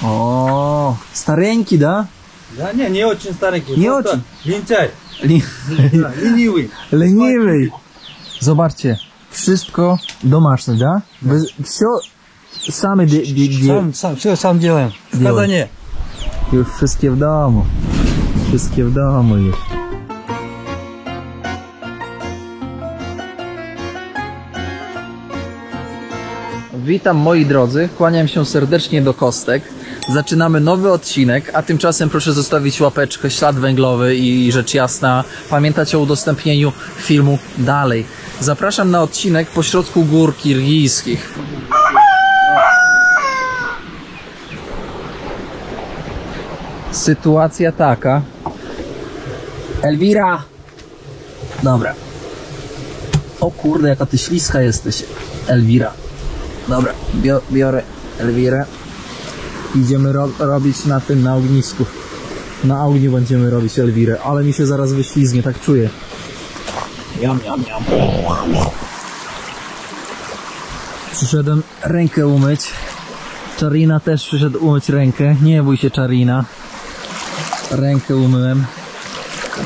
O, stareńki, da? Да, не очень старенький. Не очень? Лентяй. Да, ленивый. Leniwy. Zobaczcie, wszystko домашнее, да? Wy все sami Все сам делаем. В казане. Już wszystkie w domu. Wszystkie w domu już. Witam moi drodzy, kłaniam się serdecznie do kostek. Zaczynamy nowy odcinek, a tymczasem proszę zostawić łapeczkę, ślad węglowy i rzecz jasna pamiętać o udostępnieniu filmu dalej. Zapraszam na odcinek pośrodku gór kirgijskich. Sytuacja taka. Elwira! Dobra. O kurde, jaka ty śliska jesteś, Elwira. Dobra, biorę Elwirę. Idziemy robić na ognisku. Na ogniu będziemy robić Elwirę, ale mi się zaraz wyślizgnie, tak czuję. Jam. Przyszedłem rękę umyć. Czarina też przyszedł umyć rękę. Nie bój się, Czarina. Rękę umyłem.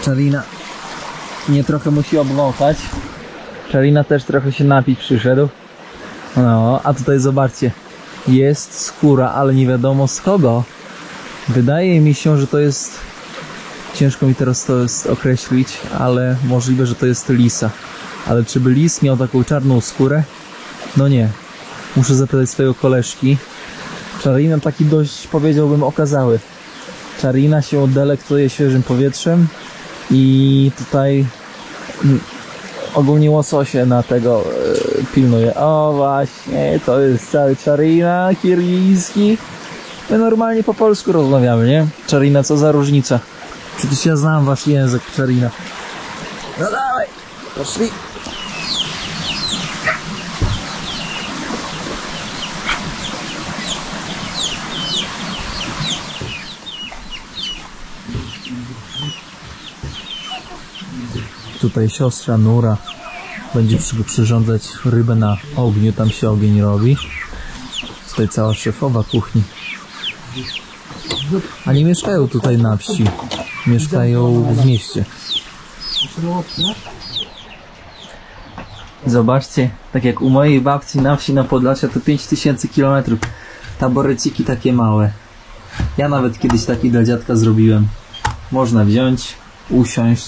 Czarina mnie trochę musi obwąchać. Czarina też trochę się napić przyszedł. No, a tutaj zobaczcie. Jest skóra, ale nie wiadomo z kogo. Wydaje mi się, że to jest... Ciężko mi teraz to jest określić, ale możliwe, że to jest lisa. Ale czy by lis miał taką czarną skórę? No nie. Muszę zapytać swojego koleżki. Czarina taki dość, powiedziałbym, okazały. Czarina się delektuje świeżym powietrzem i tutaj ogólnie łososie na tego pilnuje. O właśnie, to jest cały Czarina kirgijski. My normalnie po polsku rozmawiamy, nie? Czarina, co za różnica? Przecież ja znam wasz język, Czarina. No dawaj, poszli. Tutaj siostra Nura będzie przyrządzać rybę na ogniu, tam się ogień robi. Tutaj cała szefowa kuchni. A nie mieszkają tutaj na wsi, mieszkają w mieście. Zobaczcie, tak jak u mojej babci na wsi na Podlasie to 5000 km. Taboreciki takie małe. Ja nawet kiedyś taki dla dziadka zrobiłem. Można wziąć, usiąść.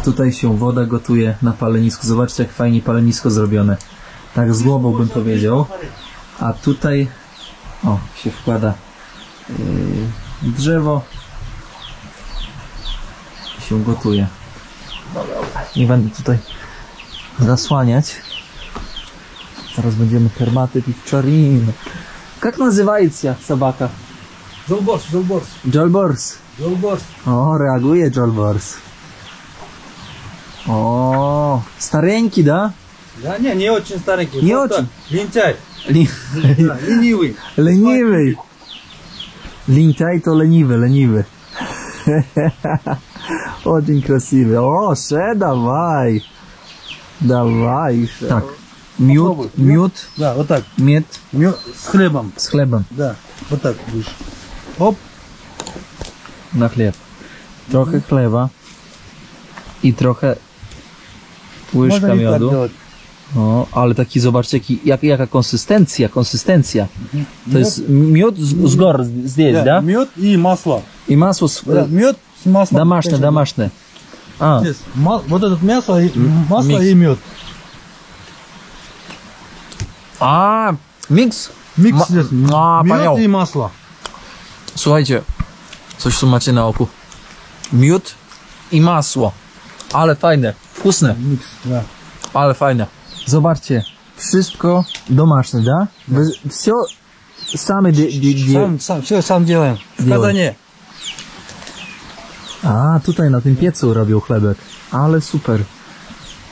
Tutaj się woda gotuje na palenisku. Zobaczcie, jak fajnie palenisko zrobione. Tak z głową bym powiedział. A tutaj o, się wkłada drzewo. Się gotuje. Nie będę tutaj zasłaniać. Teraz będziemy herbaty pić. Czarina. Jak nazywa się собака? Jolbors. O, reaguje Jolbors. O, stareńki, da? Да, не очень старенький. Не очень? Лентяй. Ленивый. Leniwy. Lintaj to leniwy. Очень красивый. O, dawaj. Dawaj. Tak. Miód. Да, вот так. Miód. Мед с хлебом. Z chlebem. Да, вот так будешь. Оп. Na chleb. Trochę chleba. I trochę łyżka Можно и так miodu. делать. O, ale taki, zobaczcie, jaka konsystencja. To jest miód z gór здесь, да? Мед и масло. I masło Да, мед с маслом. домашнее. A, Здесь вот это мясо и масло Микс. и мед. Miks. Микс здесь. A, Мед panią. и масло. Słuchajcie, coś tu macie na oku. Miód i masło. Ale fajne, wkusne, Микс, да. ale fajne. Zobaczcie, wszystko домашнее, да? Wy все sami Все сам делаем. В казане. A, tutaj na tym piecu robią chlebek. Ale super.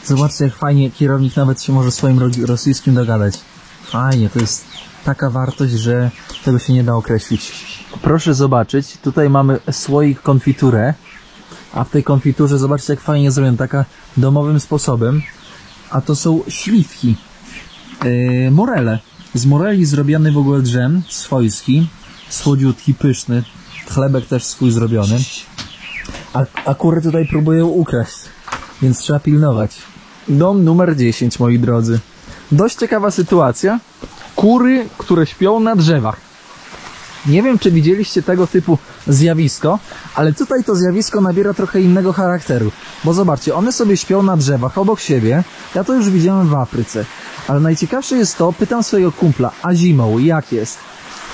Zobaczcie, jak fajnie kierownik nawet się może swoim rosyjskim dogadać. Fajnie, to jest taka wartość, że tego się nie da określić. Proszę zobaczyć, tutaj mamy słoik konfiturę. A w tej konfiturze zobaczcie, jak fajnie zrobione, taka domowym sposobem. A to są śliwki. Morele. Z moreli zrobiony w ogóle dżem swojski. słodziutki, pyszny. Chlebek też swój zrobiony. A kury tutaj próbują ukraść, więc trzeba pilnować. Dom numer 10, moi drodzy. Dość ciekawa sytuacja. Kury, które śpią na drzewach. Nie wiem, czy widzieliście tego typu zjawisko, ale tutaj to zjawisko nabiera trochę innego charakteru. Bo zobaczcie, one sobie śpią na drzewach obok siebie. Ja to już widziałem w Afryce. Ale najciekawsze jest to, pytam swojego kumpla, a zimą jak jest?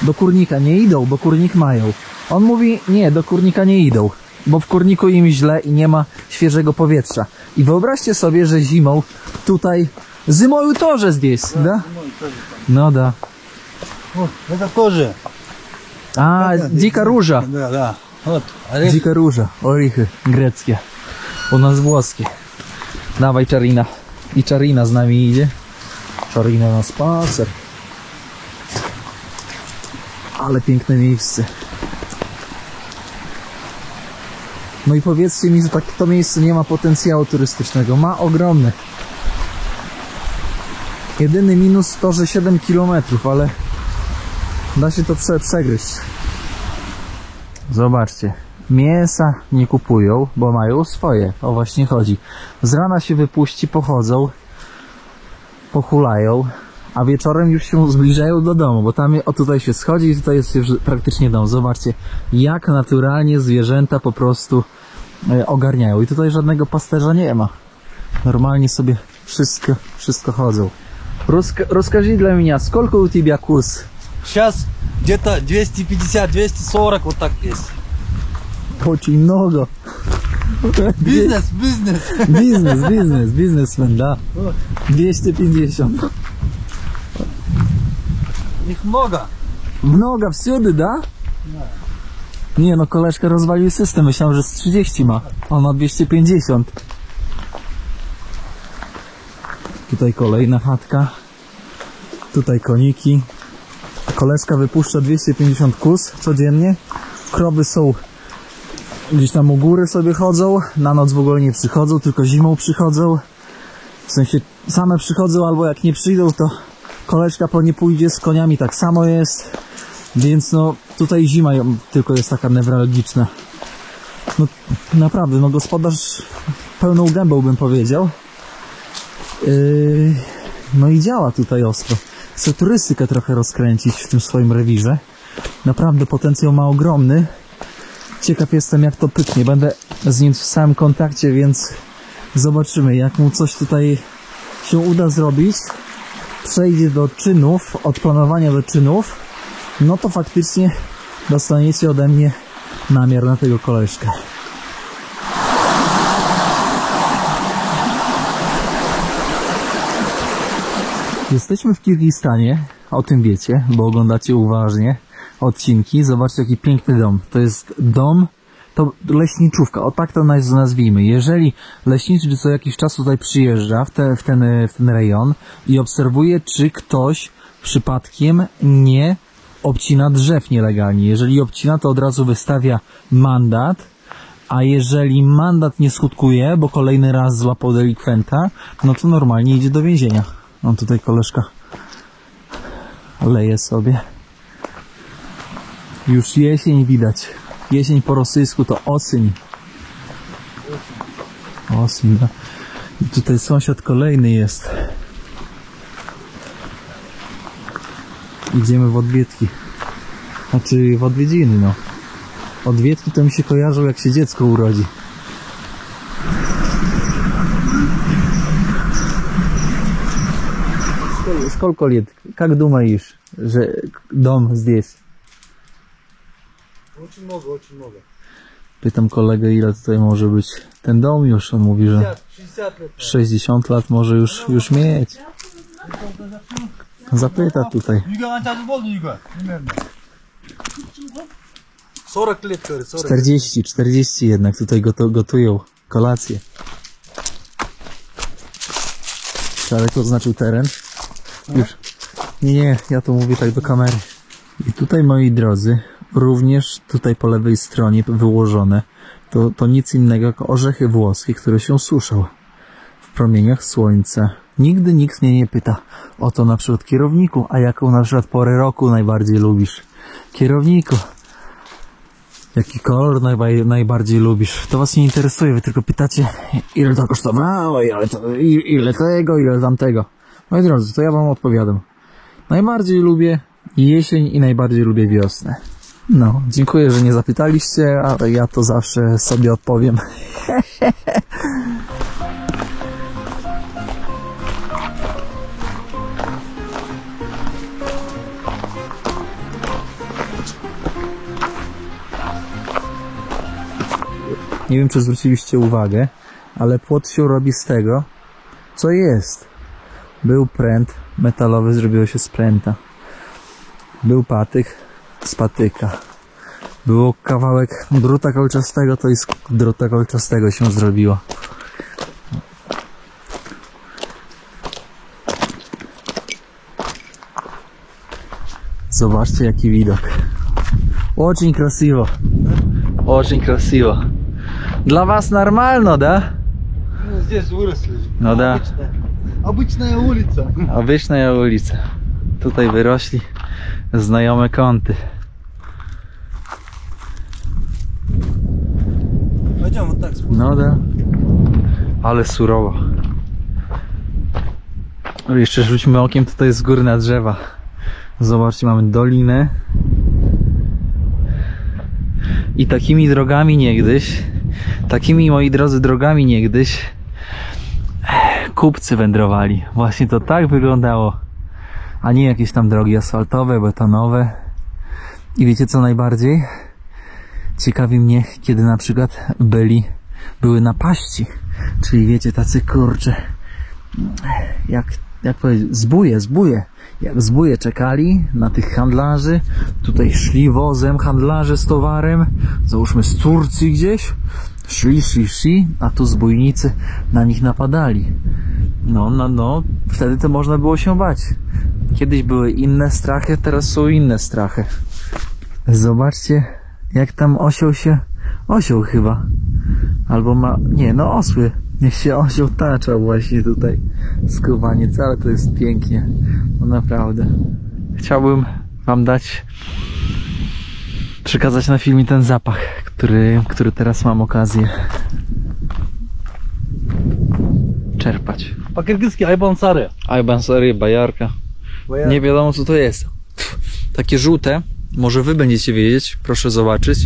Do kurnika nie idą, bo kurnik mają. On mówi, nie, do kurnika nie idą, bo w kurniku im źle i nie ma świeżego powietrza. I wyobraźcie sobie, że zimą tutaj zimою тоже здесь, да? No da. Вот, это тоже. A, dzika róża. Да, да. Вот. Dzika róża, orychy greckie. U nas włoskie. Dawaj Czarina. I Czarina z nami idzie. Czarina na spacer. Ale piękne miejsce. No i powiedzcie mi, że to miejsce nie ma potencjału turystycznego. Ma ogromny. Jedyny minus to, że 7 km, ale da się to przegryźć. Zobaczcie. Mięsa nie kupują, bo mają swoje. O właśnie chodzi. Z rana się wypuści, pochodzą, pochulają, a wieczorem już się zbliżają do domu, bo tam tutaj się schodzi i tutaj jest już praktycznie dom. Zobaczcie, jak naturalnie zwierzęta po prostu ogarniają. I tutaj żadnego pasterza nie ma. Normalnie sobie wszystko chodzą. Расскажи для меня, сколько у тебя куз? Сейчас где-то 250-240 вот так есть. Очень много. Бизнес. Бизнесмен, да. 250. Их много. Много всюdy, да? Nie no, koleżka rozwalił system, myślałem, że z 30 ma. On ma 250. Tutaj kolejna chatka. Tutaj koniki. Koleżka wypuszcza 250 kóz codziennie. Krowy są gdzieś tam u góry sobie chodzą. Na noc w ogóle nie przychodzą, tylko zimą przychodzą. W sensie same przychodzą, albo jak nie przyjdą, to koleżka po nie pójdzie, z koniami tak samo jest. Więc no tutaj zima tylko jest taka newralgiczna. No naprawdę, no gospodarz pełną gębą bym powiedział. No i działa tutaj ostro. Chcę turystykę trochę rozkręcić w tym swoim rewirze. Naprawdę potencjał ma ogromny. Ciekaw jestem, jak to pyknie. Będę z nim w samym kontakcie, więc zobaczymy, jak mu coś tutaj się uda zrobić. Przejdzie do czynów, od planowania do czynów, no to faktycznie dostaniecie ode mnie namiar na tego koleżkę. Jesteśmy w Kirgistanie, o tym wiecie, bo oglądacie uważnie odcinki. Zobaczcie, jaki piękny dom. To jest dom, to leśniczówka, o tak to nazwijmy. Jeżeli leśniczy co jakiś czas tutaj przyjeżdża w ten rejon i obserwuje, czy ktoś przypadkiem nie obcina drzew nielegalnie. Jeżeli obcina, to od razu wystawia mandat, a jeżeli mandat nie skutkuje, bo kolejny raz złapał delikwenta, no to normalnie idzie do więzienia. On tutaj koleżka leje sobie. Już jesień widać. Jesień po rosyjsku to osyń. Osyń, no. I tutaj sąsiad kolejny jest. Idziemy w odwiedki. Znaczy w odwiedziny, no. Odwiedki to mi się kojarzą, jak się dziecko urodzi. Сколько лет? Как думаешь, że dom здесь? Очень много. Pytam kolegę, ile tutaj może być ten dom już. On mówi, że 60 лет. 60 lat może już mieć. Zapyta tutaj. 40 лет, говорит, 40. 40 jednak tutaj gotują kolację. Czarek oznaczył teren. Już. Nie, ja to mówię tak do kamery. I tutaj, moi drodzy, również tutaj po lewej stronie wyłożone to nic innego jak orzechy włoskie, które się suszą w promieniach słońca. Nigdy nikt mnie nie pyta o to na przykład kierowniku, a jaką na przykład porę roku najbardziej lubisz. Kierowniku. Jaki kolor najbardziej lubisz? To was nie interesuje, wy tylko pytacie, ile to kosztowało, ile tego, ile tamtego. Moi drodzy, to ja wam odpowiadam. Najbardziej lubię jesień i najbardziej lubię wiosnę. No, dziękuję, że nie zapytaliście, ale ja to zawsze sobie odpowiem. Nie wiem, czy zwróciliście uwagę, ale płot się robi z tego, co jest. Był pręt metalowy, zrobiło się z pręta. Był patyk z patyka. Było kawałek druta kolczastego, to i z druta kolczastego się zrobiło. Zobaczcie, jaki widok. Очень красиво. Очень красиво. Dla was normalno, da? Ну, здесь выросли. No da. Обычная улица. Obyczna ulica. Tutaj wyrośli znajome kąty. Пойдем вот так спустимся. No da. Ale surowo. Jeszcze rzućmy okiem tutaj z góry na drzewa. Zobaczcie, mamy dolinę. I takimi drogami niegdyś, takimi, moi drodzy, drogami niegdyś kupcy wędrowali. Właśnie to tak wyglądało. A nie jakieś tam drogi asfaltowe, betonowe. I wiecie co najbardziej? Ciekawi mnie, kiedy na przykład były napaści. Czyli wiecie, tacy kurcze, jak powiedzieć, zbóje. Jak zbóje czekali na tych handlarzy, tutaj szli wozem handlarze z towarem, załóżmy z Turcji gdzieś, szli, a tu zbójnicy na nich napadali. No, wtedy to można było się bać. Kiedyś były inne strachy, teraz są inne strachy. Zobaczcie, jak tam osioł chyba, albo osły. Niech się osioł tacza właśnie tutaj skubaniec, ale to jest pięknie, no naprawdę. Chciałbym wam przekazać na filmie ten zapach, który teraz mam okazję czerpać. По-кыргызски айбансары. Айбансары, bajarka. Nie wiadomo co to jest. Takie żółte, może wy będziecie wiedzieć, proszę zobaczyć.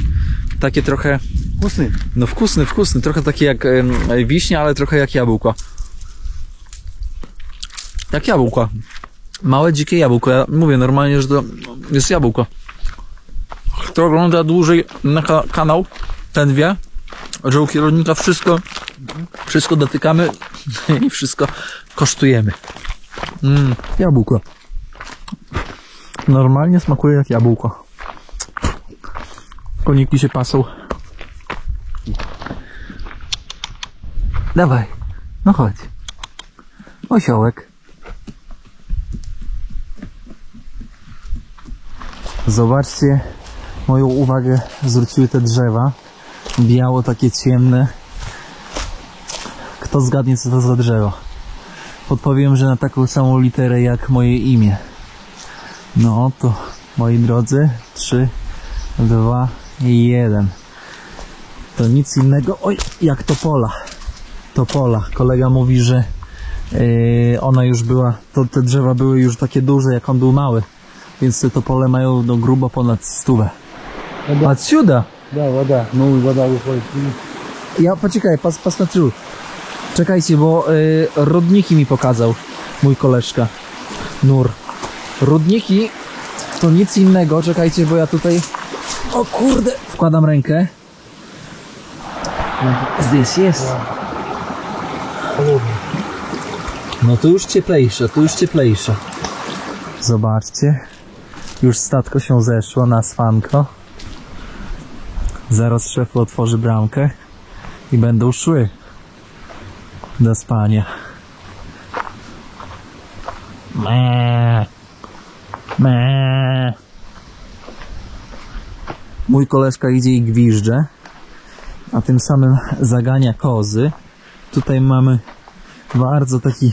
Takie trochę... Вкусный. No wkusny, trochę takie jak wiśnia, ale trochę jak jabłko. Jak jabłko. Małe, dzikie jabłko. Ja mówię normalnie, że to jest jabłko. Kto ogląda dłużej na kanał, ten wie, że u kierownika wszystko dotykamy i wszystko kosztujemy. Jabłko. Normalnie smakuje jak jabłko. Koniki się pasą. Dawaj, no chodź. Osiołek. Zobaczcie, moją uwagę zwróciły te drzewa. Biało, takie ciemne. Kto zgadnie, co to za drzewo? Podpowiem, że na taką samą literę jak moje imię. No to, moi drodzy, 3, 2, 1. To nic innego, jak topola. Topola. Kolega mówi, że ona już była, te drzewa były już takie duże, jak on był mały. Więc te topole mają grubo ponad 100. Отсюда? Да, вода. Ну, вода выходит. Ja, poczekaj, pas na tył. Czekajcie, bo rodniki mi pokazał mój koleżka. Nur. Rodniki to nic innego, czekajcie, bo ja tutaj... O kurde! Wkładam rękę. Zdjęć jest. No to już cieplejsze, Zobaczcie. Już statko się zeszło na spanko. Zaraz szef otworzy bramkę i będą szły do spania. Mój koleżka idzie i gwizdże, a tym samym zagania kozy. Tutaj mamy bardzo taki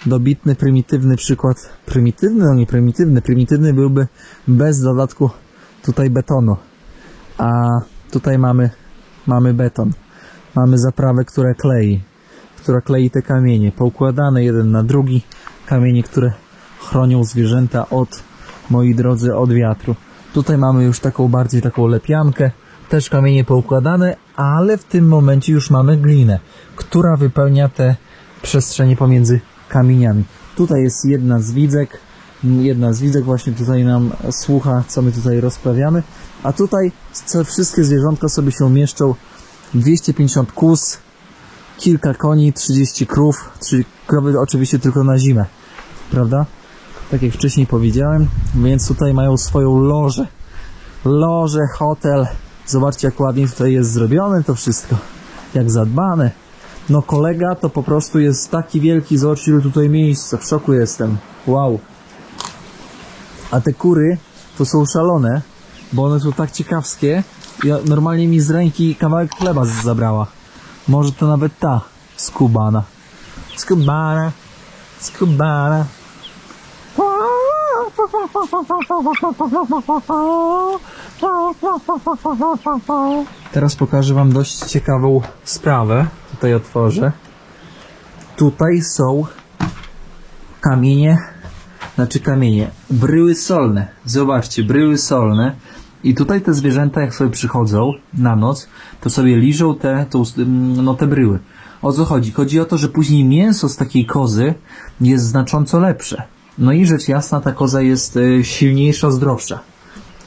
dobitny, prymitywny przykład. Prymitywny? No nie prymitywny. Prymitywny byłby bez dodatku tutaj betonu, a tutaj mamy beton. Mamy zaprawę, która klei te kamienie, poukładane jeden na drugi, kamienie, które chronią zwierzęta od, moi drodzy, od wiatru. Tutaj mamy już bardziej taką lepiankę, też kamienie poukładane, ale w tym momencie już mamy glinę, która wypełnia te przestrzenie pomiędzy kamieniami. Tutaj jest jedna z widzek właśnie tutaj nam słucha, co my tutaj rozprawiamy, a tutaj wszystkie zwierzątka sobie się mieszczą, 250 kóz, kilka koni, 30 krów, 3 krowy oczywiście tylko na zimę, prawda? Tak jak wcześniej powiedziałem, więc tutaj mają swoją lożę, hotel. Zobaczcie, jak ładnie tutaj jest zrobione to wszystko, jak zadbane. No kolega to po prostu jest taki wielki, zobaczcie, ile tutaj miejsca, w szoku jestem, wow. A te kury to są szalone, bo one są tak ciekawskie. Normalnie mi z ręki kawałek chleba zabrała. Może to nawet ta skubana. Teraz pokażę wam dość ciekawą sprawę. Tutaj otworzę. Tutaj są kamienie, bryły solne. Zobaczcie, bryły solne. I tutaj te zwierzęta, jak sobie przychodzą na noc, to sobie liżą te bryły. O co chodzi? Chodzi o to, że później mięso z takiej kozy jest znacząco lepsze. No i rzecz jasna, ta koza jest silniejsza, zdrowsza.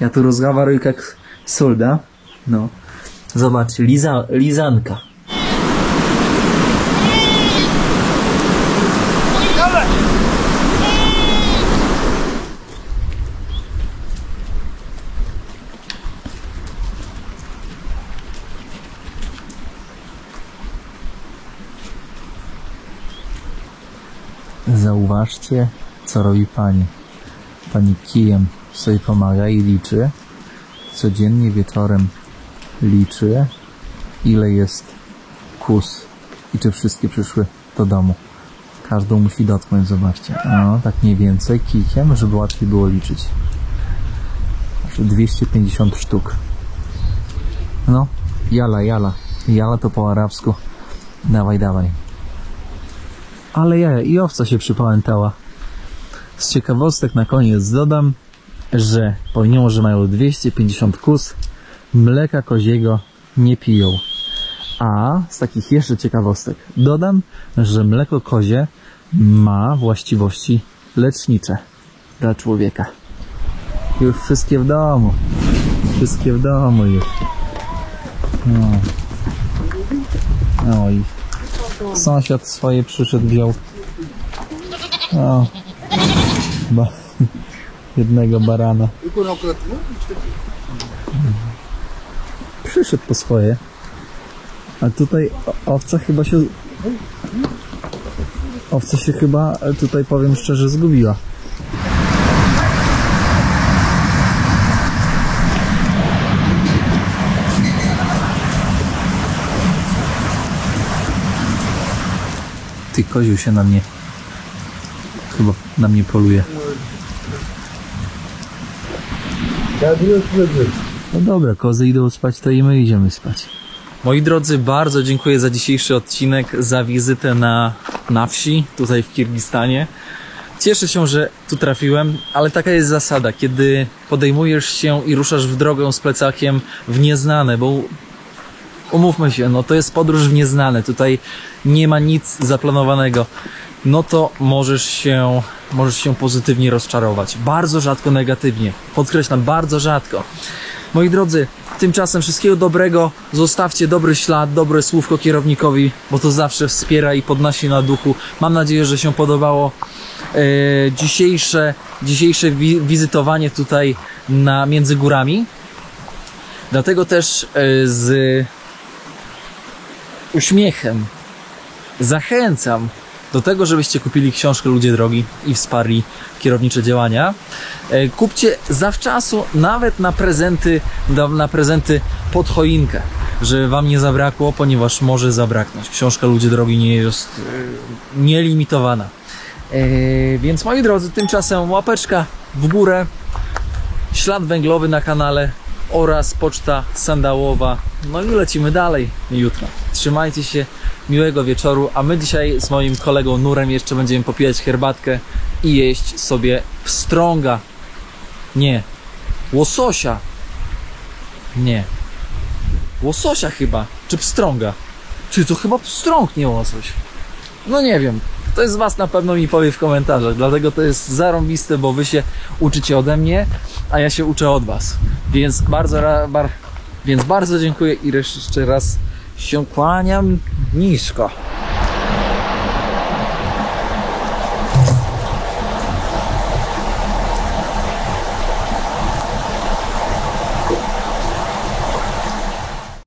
Ja tu rozgawaruję jak solda. No. Zobaczcie, lizanka. Zauważcie, co robi pani. Pani kijem sobie pomaga i liczy. Codziennie wieczorem liczy, ile jest kóz i czy wszystkie przyszły do domu. Każdą musi dotknąć, zobaczcie. No, tak mniej więcej kijkiem, żeby łatwiej było liczyć. 250 sztuk. No, jala. Jala to po arabsku. Dawaj. Ale jaja i owca się przypamiętała. Z ciekawostek na koniec dodam, że pomimo, że mają 250 kóz, mleka koziego nie piją. A z takich jeszcze ciekawostek dodam, że mleko kozie ma właściwości lecznicze dla człowieka. Już wszystkie w domu. Wszystkie w domu już. No. Oj. Sąsiad swoje przyszedł, wziął. O. Jednego barana. Przyszedł po swoje. A tutaj owca się chyba tutaj, powiem szczerze, zgubiła. Ty, koziu się na mnie chyba na mnie poluje. No dobra, kozy idą spać, to i my idziemy spać. Moi drodzy, bardzo dziękuję za dzisiejszy odcinek, za wizytę na wsi, tutaj w Kirgistanie. Cieszę się, że tu trafiłem, ale taka jest zasada, kiedy podejmujesz się i ruszasz w drogę z plecakiem w nieznane, bo umówmy się, no to jest podróż w nieznane, tutaj nie ma nic zaplanowanego, no to możesz się pozytywnie rozczarować. Bardzo rzadko negatywnie, podkreślam, bardzo rzadko. Moi drodzy, tymczasem wszystkiego dobrego, zostawcie dobry ślad, dobre słówko kierownikowi, bo to zawsze wspiera i podnosi na duchu. Mam nadzieję, że się podobało dzisiejsze wizytowanie tutaj między górami. Dlatego też z uśmiechem zachęcam do tego, żebyście kupili książkę Ludzie Drogi i wsparli kierownicze działania. Kupcie zawczasu, nawet na prezenty pod choinkę, żeby wam nie zabrakło, ponieważ może zabraknąć. Książka Ludzie Drogi nie jest nielimitowana. Więc moi drodzy, tymczasem łapeczka w górę, ślad węglowy na kanale oraz poczta sandałowa. No i lecimy dalej jutro. Trzymajcie się, miłego wieczoru, a my dzisiaj z moim kolegą Nurem jeszcze będziemy popijać herbatkę i jeść sobie pstrąga. Nie, łososia. Nie, łososia chyba, czy pstrąga. Czy to chyba pstrąg, nie łosoś. No nie wiem, ktoś z was na pewno mi powie w komentarzach, dlatego to jest zarąbiste, bo wy się uczycie ode mnie, a ja się uczę od was. Więc bardzo dziękuję i jeszcze raz się kłaniam nisko.